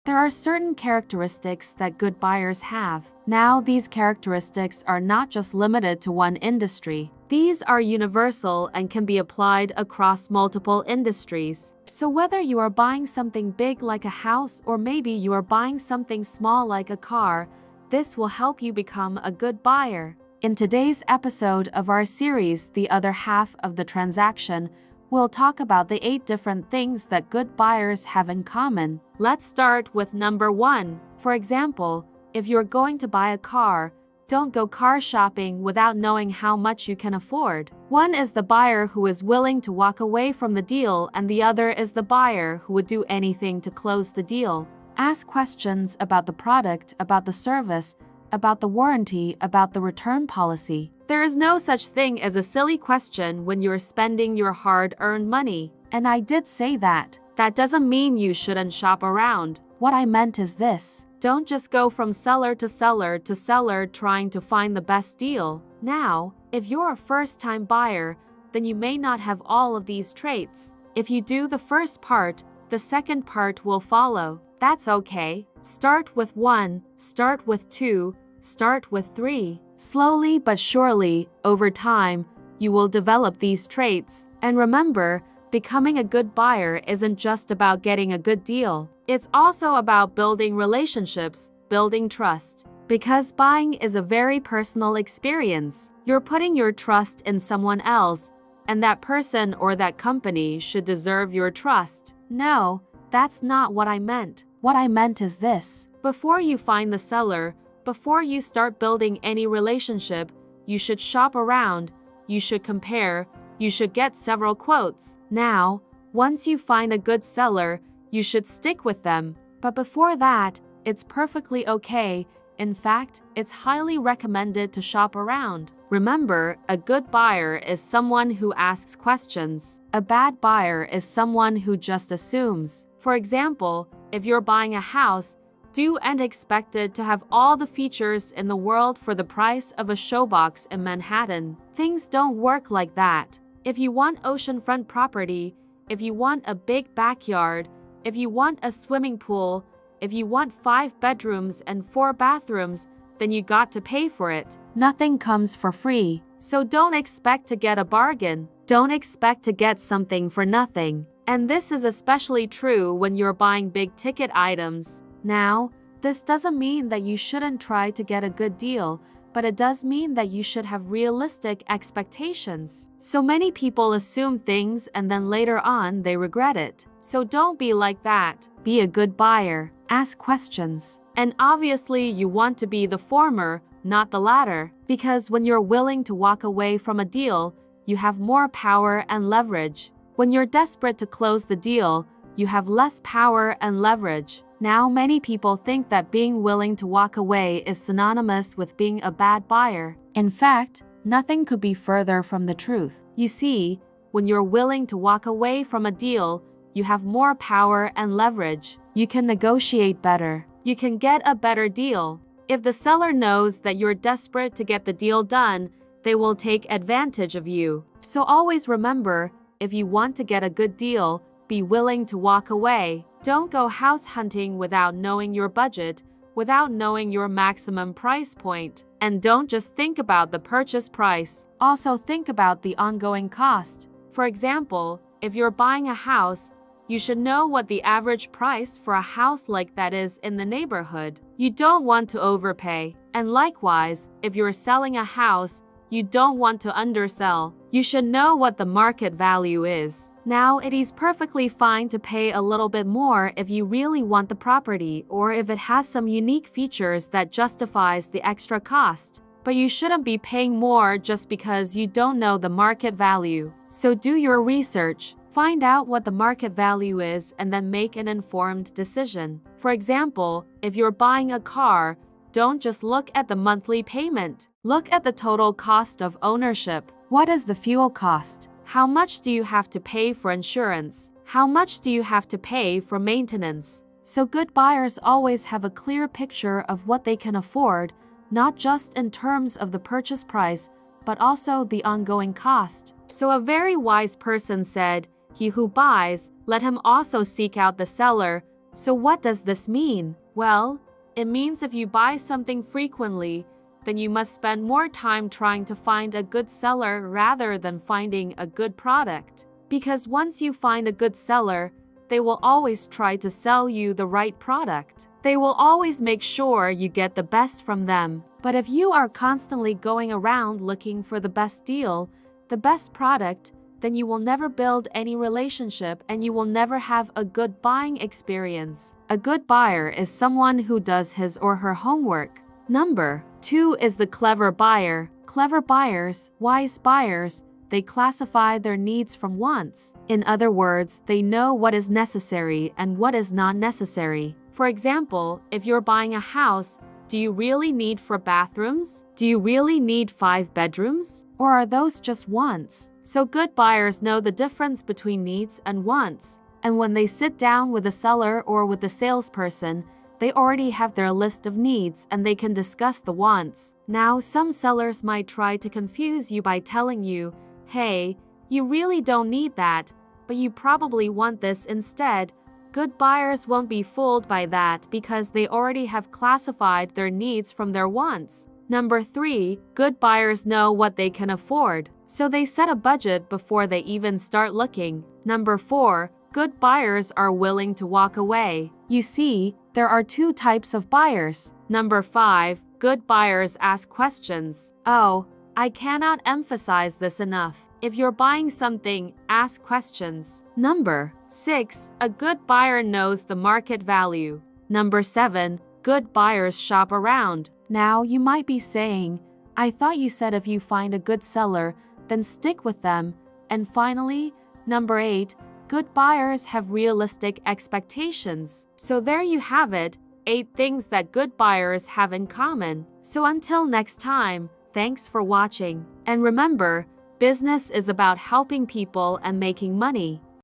There are certain characteristics that good buyers have. Now, these characteristics are not just limited to one industry. These are universal and can be applied across multiple industries. So whether you are buying something big like a house or maybe you are buying something small like a car, this will help you become a good buyer. In today's episode of our series, The Other Half of the Transaction, we'll talk about the 8 different things that good buyers have in common. Let's start with number 1. For example, if you're going to buy a car, don't go car shopping without knowing how much you can afford. One is the buyer who is willing to walk away from the deal, and the other is the buyer who would do anything to close the deal. Ask questions about the product, about the service, about the warranty, about the return policy. There is no such thing as a silly question when you're spending your hard-earned money. And I did say that. That doesn't mean you shouldn't shop around. What I meant is this. Don't just go from seller to seller to seller trying to find the best deal. Now, if you're a first-time buyer, then you may not have all of these traits. If you do the first part, the second part will follow. That's okay. Start with 1, start with 2, start with 3. Slowly but surely, over time, you will develop these traits. And remember, becoming a good buyer isn't just about getting a good deal. It's also about building relationships, building trust. Because buying is a very personal experience. You're putting your trust in someone else, and that person or that company should deserve your trust. No, that's not what I meant. What I meant is this. Before you find the seller, before you start building any relationship, you should shop around, you should compare, you should get several quotes. Now, once you find a good seller, you should stick with them. But before that, it's perfectly okay. In fact, it's highly recommended to shop around. Remember, a good buyer is someone who asks questions. A bad buyer is someone who just assumes. For example, if you're buying a house, do and expect it to have all the features in the world for the price of a showbox in Manhattan. Things don't work like that. If you want oceanfront property, if you want a big backyard, if you want a swimming pool, if you want 5 bedrooms and 4 bathrooms, then you got to pay for it. Nothing comes for free. So don't expect to get a bargain. Don't expect to get something for nothing. And this is especially true when you're buying big-ticket items. Now, this doesn't mean that you shouldn't try to get a good deal, but it does mean that you should have realistic expectations. So many people assume things and then later on they regret it. So don't be like that. Be a good buyer. Ask questions. And obviously you want to be the former, not the latter, because when you're willing to walk away from a deal, you have more power and leverage. When you're desperate to close the deal, you have less power and leverage. Now, many people think that being willing to walk away is synonymous with being a bad buyer. In fact, nothing could be further from the truth. You see, when you're willing to walk away from a deal, you have more power and leverage. You can negotiate better. You can get a better deal. If the seller knows that you're desperate to get the deal done, they will take advantage of you. So always remember, if you want to get a good deal, be willing to walk away. Don't go house hunting without knowing your budget, without knowing your maximum price point. And don't just think about the purchase price. Also think about the ongoing cost. For example, if you're buying a house, you should know what the average price for a house like that is in the neighborhood. You don't want to overpay. And likewise, if you're selling a house, you don't want to undersell. You should know what the market value is. Now, it is perfectly fine to pay a little bit more if you really want the property or if it has some unique features that justifies the extra cost. But you shouldn't be paying more just because you don't know the market value. So do your research. Find out what the market value is and then make an informed decision. For example, if you're buying a car, don't just look at the monthly payment. Look at the total cost of ownership. What is the fuel cost? How much do you have to pay for insurance? How much do you have to pay for maintenance? So good buyers always have a clear picture of what they can afford, not just in terms of the purchase price, but also the ongoing cost. So a very wise person said, "He who buys, let him also seek out the seller, So what does this mean? Well, it means if you buy something frequently, then you must spend more time trying to find a good seller rather than finding a good product. Because once you find a good seller, they will always try to sell you the right product. They will always make sure you get the best from them. But if you are constantly going around looking for the best deal, the best product, then you will never build any relationship and you will never have a good buying experience. A good buyer is someone who does his or her homework. Number 2 is the clever buyer. Clever buyers, wise buyers, they classify their needs from wants. In other words, they know what is necessary and what is not necessary. For example, if you're buying a house, do you really need 4 bathrooms? Do you really need 5 bedrooms? Or are those just wants? So good buyers know the difference between needs and wants. And when they sit down with a seller or with the salesperson, they already have their list of needs and they can discuss the wants. Now, some sellers might try to confuse you by telling you, hey, you really don't need that, but you probably want this instead. Good buyers won't be fooled by that because they already have classified their needs from their wants. Number 3, good buyers know what they can afford, so they set a budget before they even start looking. Number 4, good buyers are willing to walk away. You see, there are 2 types of buyers. Number 5, good buyers ask questions. Oh, I cannot emphasize this enough. If you're buying something, ask questions. Number 6, a good buyer knows the market value. Number 7, good buyers shop around. Now, you might be saying, I thought you said if you find a good seller, then stick with them. And finally, number 8, good buyers have realistic expectations. So there you have it, 8 things that good buyers have in common. So until next time, thanks for watching. And remember, business is about helping people and making money.